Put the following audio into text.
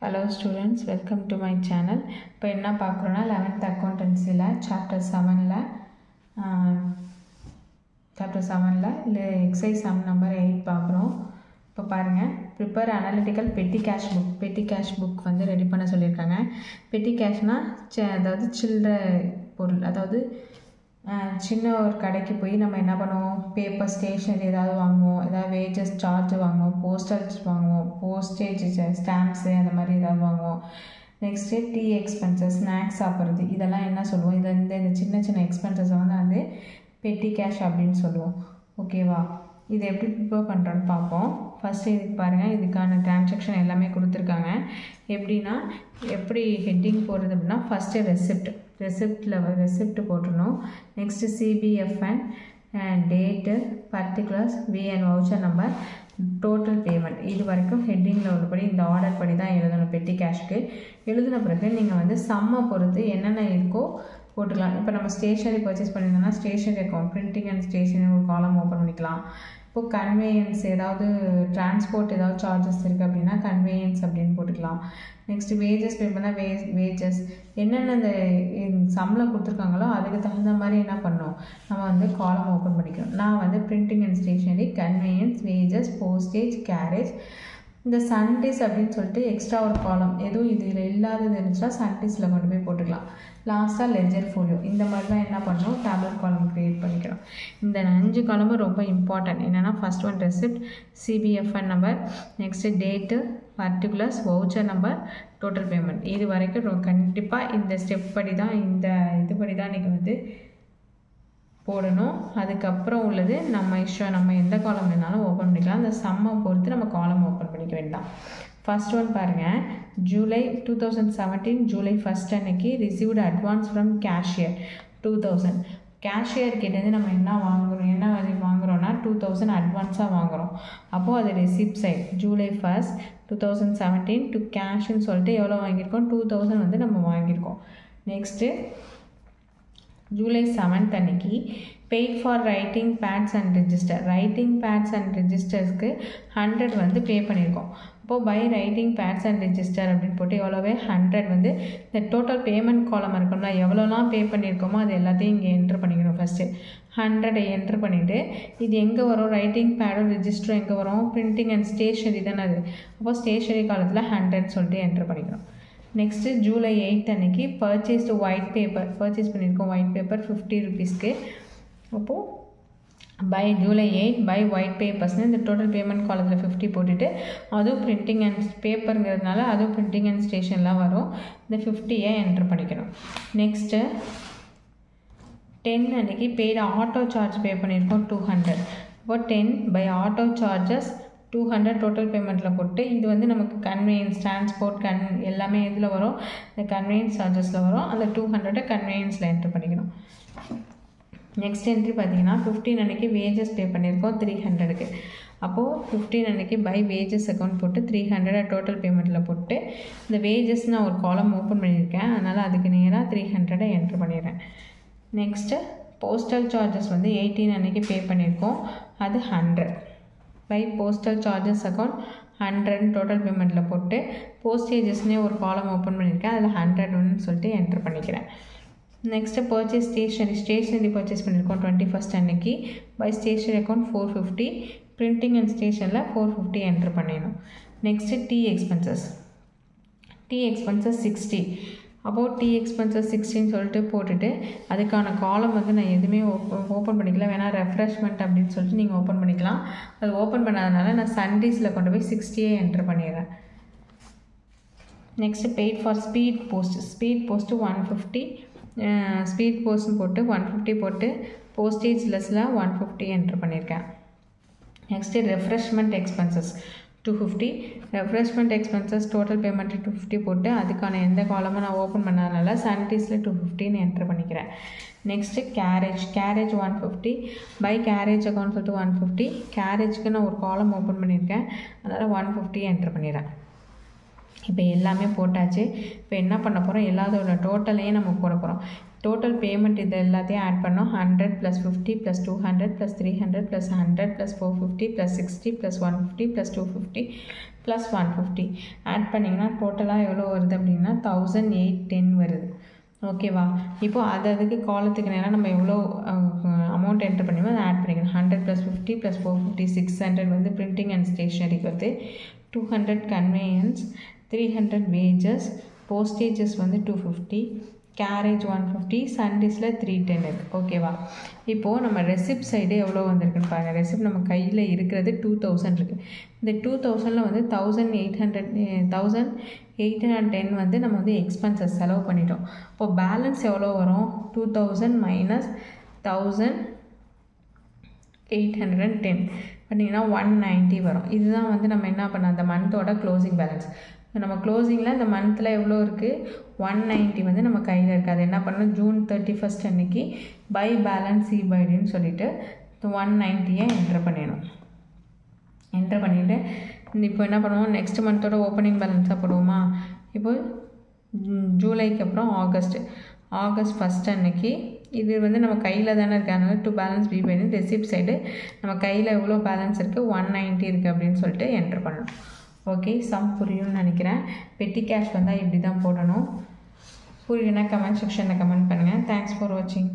Hello students, welcome to my channel. இப்போ என்ன பார்க்குறோன்னா 11th accountancyல chapter 7ல இல்லை exercise sum number 8 பார்க்குறோம். இப்போ பாருங்கள், prepare analytical petty cash book வந்து ரெடி பண்ண சொல்லியிருக்காங்க. petty cashனால் அதாவது சில்லற பொருள், அதாவது சின்ன ஒரு கடைக்கு போய் நம்ம என்ன பண்ணுவோம், பேப்பர் ஸ்டேஷ்னரி ஏதாவது வாங்குவோம், ஏதாவது வேஜஸ் சார்ஜ் வாங்குவோம், போஸ்டேஜ் ஸ்டாம்ப்ஸு அந்த மாதிரி ஏதாவது வாங்குவோம். நெக்ஸ்ட்டு டீ எக்ஸ்பென்சஸ், ஸ்நாக்ஸ் சாப்பிட்றது, இதெல்லாம் என்ன சொல்லுவோம், இந்த சின்ன சின்ன எக்ஸ்பென்சஸை வந்து பெட்டி கேஷ் அப்படின்னு சொல்லுவோம். ஓகேவா, இது எப்படி ப்ரிப்பேர் பண்ணுறோன்னு பார்ப்போம். ஃபஸ்ட்டு இதுக்கு பாருங்கள், இதுக்கான டிரான்சாக்ஷன் எல்லாமே கொடுத்துருக்காங்க. எப்படின்னா, எப்படி ஹெட்டிங் போடுறது அப்படின்னா, ஃபஸ்ட்டு ரெசிப்ட் போட்டுடணும். Next CBFN, date, particulars, VN voucher number, total payment, இது வரைக்கும் ஹெட்டிங்கில் உள்ளபடி இந்த ஆர்டர் படி தான் எழுதணும். பெட்டி கேஷ்க்கு எழுதின பிறகு நீங்கள் வந்து சம்மை பொறுத்து என்னென்ன இருக்கோ போட்டுக்கலாம். இப்போ நம்ம ஸ்டேஷனரி பர்ச்சேஸ் பண்ணியிருந்தோம்னா stationery account, printing and stationery ஒரு காலம் ஓப்பன் பண்ணிக்கலாம். இப்போது கன்வேயன்ஸ், ஏதாவது டிரான்ஸ்போர்ட் ஏதாவது சார்ஜஸ் இருக்குது அப்படின்னா கன்வேயன்ஸ் அப்படின்னு போட்டுக்கலாம். நெக்ஸ்ட்டு வேஜஸ் பே பண்ணால் வேஜஸ், என்னென்ன இந்த சம்பளம் கொடுத்துருக்காங்களோ அதுக்கு தகுந்த மாதிரி என்ன பண்ணணும், நம்ம வந்து காலம் ஓப்பன் பண்ணிக்கணும். நான் வந்து printing and stationery, conveyance, wages, postage, carriage, இந்த சன்டேஸ் அப்படின்னு சொல்லிட்டு எக்ஸ்ட்ரா ஒரு காலம் எதுவும் இதில் இல்லாதது இருந்துச்சுன்னா சன்டேஸில் கொண்டு போய் போட்டுக்கலாம். லாஸ்ட்டாக லெஜர் ஃபோலியோ, இந்த மாதிரி தான் என்ன பண்ணணும், டேப்லெட் காலம் க்ரியேட் பண்ணிக்கணும். இந்த 5 காலமும் ரொம்ப இம்பார்ட்டன்ட். என்னென்னா, first one receipt, CBFN number, next date, particulars, voucher number, total payment, இது வரைக்கும் கண்டிப்பாக இந்த ஸ்டெப் படி தான், இந்த இதுபடி தான் நீங்கள் வந்து போடணும். அதுக்கப்புறம் உள்ளது நம்ம இஷ்டம், நம்ம எந்த காலம் வேணாலும் ஓப்பன் பண்ணிக்கலாம். அந்த சம்மை பொறுத்து நம்ம காலம் ஓப்பன் பண்ணிக்க வேண்டாம். ஃபர்ஸ்ட் ஒன் பாருங்கள், ஜூலை 2017 ஜூலை 1 அன்னைக்கு received advance from cashier 2000. Cashier கிட்டேருந்து நம்ம என்ன வாங்குகிறோன்னா 2000 அட்வான்ஸாக வாங்குகிறோம். அப்போது அது ரெசிப்ட் சைட், ஜூலை 1 2017 டு கேஷ்ன்னு சொல்லிட்டு எவ்வளோ வாங்கியிருக்கோம், 2000 வந்து நம்ம வாங்கியிருக்கோம். நெக்ஸ்ட்டு ஜூலை 7 அன்னைக்கு paid for writing pads and ரிஜிஸ்டர்ஸ்க்கு 100 வந்து பே பண்ணியிருக்கோம். அப்போது by writing pads and register அப்படின்னு போட்டு எவ்வளோவே 100 வந்து இந்த டோட்டல் பேமெண்ட் காலம் இருக்கணும்னா எவ்வளோலாம் பே பண்ணியிருக்கோமோ அது எல்லாத்தையும் இங்கே என்ட்ரு பண்ணிக்கணும். ஃபஸ்ட்டு 100 என்ட்ரு பண்ணிவிட்டு இது எங்கே வரும், ரைட்டிங் பேடும் ரிஜிஸ்டரும் எங்கே வரும், பிரிண்டிங் அண்ட் ஸ்டேஷனரி தானே அது. அப்போது ஸ்டேஷனரி காலத்தில் 100 சொல்லிட்டு என்ட்ரு பண்ணிக்கணும். நெக்ஸ்ட்டு ஜூலை 8 அன்னைக்கு பர்ச்சேஸ்டு ஒயிட் பேப்பர், பர்ச்சேஸ் பண்ணியிருக்கோம் ஒயிட் பேப்பர் 50 ருபீஸ்க்கு. அப்போது பை ஜூலை 8 பை ஒயிட் பேப்பர்ஸ்னு இந்த டோட்டல் பேமெண்ட் காலத்தில் 50 போட்டுட்டு, அதுவும் பிரிண்டிங் அண்ட் பேப்பருங்கிறதுனால அதுவும் பிரிண்டிங் அண்ட் ஸ்டேஷன்லாம் வரும். இந்த 50யை என்ட்ரு பண்ணிக்கணும். நெக்ஸ்ட்டு 10 அன்னைக்கு பெய்டு ஆட்டோ சார்ஜ் பே பண்ணியிருக்கோம் 200. இப்போ 10 பை ஆட்டோ சார்ஜஸ் 200 டோட்டல் பேமெண்ட்டில் போட்டு, இது வந்து நமக்கு கன்வேயன்ஸ், டிரான்ஸ்போர்ட், எல்லாமே இதில் வரும், இந்த கன்வேயன்ஸ் சார்ஜஸில் வரும். அந்த 200 கன்வேயன்ஸில் என்ட்ரு பண்ணிக்கணும். நெக்ஸ்ட் என்ட்ரி பார்த்தீங்கன்னா 15 அன்னைக்கு வேஜஸ் பே பண்ணியிருக்கோம் 300க்கு. அப்போது 15 அன்னைக்கு பை வேஜஸ் அக்கௌண்ட் போட்டு 300 டோட்டல் பேமெண்ட்டில் போட்டு, இந்த வேஜஸ் நான் ஒரு காலம் ஓப்பன் பண்ணியிருக்கேன், அதனால் அதுக்கு நேராக 300 என்ட்ரு பண்ணிடுறேன். நெக்ஸ்ட்டு போஸ்டல் சார்ஜஸ் வந்து 18 அன்னைக்கு பே பண்ணியிருக்கோம், அது 100 by postal charges account 100 total பேமெண்ட்டில் போட்டு, போஸ்டேஜஸ்னே ஒரு காலம் ஓப்பன் பண்ணியிருக்கேன், அதில் 100 சொல்லிட்டு என்ட்ரு பண்ணிக்கிறேன். நெக்ஸ்ட்டு பர்ச்சேஸ் ஸ்டேஷனரி பர்ச்சேஸ் பண்ணியிருக்கோம் 21 அன்னைக்கு by stationery account 450, printing and ஸ்டேஷனில் 450 என்ட்ரு பண்ணிடணும். Next tea expenses 60. அப்போது டீ எக்ஸ்பென்சஸ் 60 சொல்லிட்டு போட்டுட்டு, அதுக்கான காலம் வந்து நான் எதுவுமே ஓப்பன் பண்ணிக்கலாம், வேணால் ரெஃப்ரெஷ்மெண்ட் அப்படின்னு சொல்லிட்டு நீங்கள் ஓப்பன் பண்ணிக்கலாம். அது ஓப்பன் பண்ணாதனால நான் சண்டேஸில் கொண்டு போய் 60யை என்ட்ரு பண்ணிடுறேன். Next paid for speed post 150, speed போஸ்ட்னு போட்டு 150 போட்டு, போஸ்டேஜ் லெஸ்ஸில் 150 என்ட்ரு பண்ணியிருக்கேன். Next refreshment expenses 250, refreshment expenses total payment 250 போட்டு, அதுக்கான எந்த காலமும் நான் ஓப்பன் பண்ணாதனால சன்டேஸில் 250 என்ட்ரு பண்ணிக்கிறேன். Next garage 150 by garage account சொல்லிட்டு 150, கேரேஜ்க்கு நான் ஒரு காலம் ஓப்பன் பண்ணியிருக்கேன், அதனால் 150 என்ட்ரு பண்ணிடுறேன். இப்போ எல்லாமே போட்டாச்சு. இப்போ என்ன பண்ண போகிறோம், எல்லாத்தோட டோட்டலையும் நம்ம போட போகிறோம். டோட்டல் பேமெண்ட் இது எல்லாத்தையும் ஆட் பண்ணோம். 100 + 50 + 200 + 300 + 100 + 450 + 60 + 150 + 250 + 150 ஆட் பண்ணிங்கன்னா டோட்டலாக எவ்வளோ வருது அப்படின்னா 1810 வருது. ஓகேவா? இப்போது அதுக்கு காலத்துக்கு நேரம் நம்ம எவ்வளோ அமௌண்ட் என்ட்ரு பண்ணிமோ அதை ஆட் பண்ணிக்கணும். 100 + 50 + 450 600 வந்து பிரிண்டிங் அண்ட் ஸ்டேஷ்னரிக்கு வருது. 200 கன்வேயன்ஸ், 300 வேஜஸ், போஸ்டேஜஸ் வந்து 250, கேரேஜ் 150, சண்டேஸில் 310 இருக்குது. ஓகேவா? இப்போது நம்ம ரெசிப்ட் சைடு எவ்வளோ வந்திருக்குன்னு பாருங்கள். ரெசிப்ட் நம்ம கையில் இருக்கிறது 2000 இருக்குது. இந்த 2000ல் வந்து 1810 வந்து நம்ம வந்து எக்ஸ்பென்சஸ் செலவு பண்ணிட்டோம். இப்போது பேலன்ஸ் எவ்வளோ வரும், 2000 - 1810 பண்ணிங்கன்னா 190 வரும். இதுதான் வந்து நம்ம என்ன பண்ண அந்த மந்தோட க்ளோசிங் பேலன்ஸ். நம்ம க்ளோசிங்கில் இந்த மந்தில் எவ்வளோ இருக்குது, 190 வந்து நம்ம கையில் இருக்குது. அது என்ன பண்ணணும், ஜூன் 31 அன்றைக்கி பை பேலன்ஸ் C/Dன்னு சொல்லிவிட்டு 190 என்ட்ரு பண்ணிடணும். என்ட்ரு பண்ணிவிட்டு இப்போ என்ன பண்ணுவோம், நெக்ஸ்ட் மந்தோட ஓப்பனிங் பேலன்ஸாக போடுவோமா. இப்போ ஜூலைக்கு அப்புறம் ஆகஸ்ட் 1 அன்னைக்கு இது வந்து நம்ம கையில் தானே இருக்குது. அதனால் to balance B/D receipt side நம்ம கையில் எவ்வளோ பேலன்ஸ் இருக்குது, 190 இருக்குது அப்படின்னு சொல்லிட்டு என்ட்ரு பண்ணணும். ஓகே, சம் புரியும்னு நினைக்கிறேன். பெட்டி கேஷ் வந்தால் இப்படி தான் போடணும். புரியுதுன்னா கமெண்ட் செக்ஷனில் கமெண்ட் பண்ணுங்கள். தேங்க்ஸ் ஃபார் வாட்சிங்.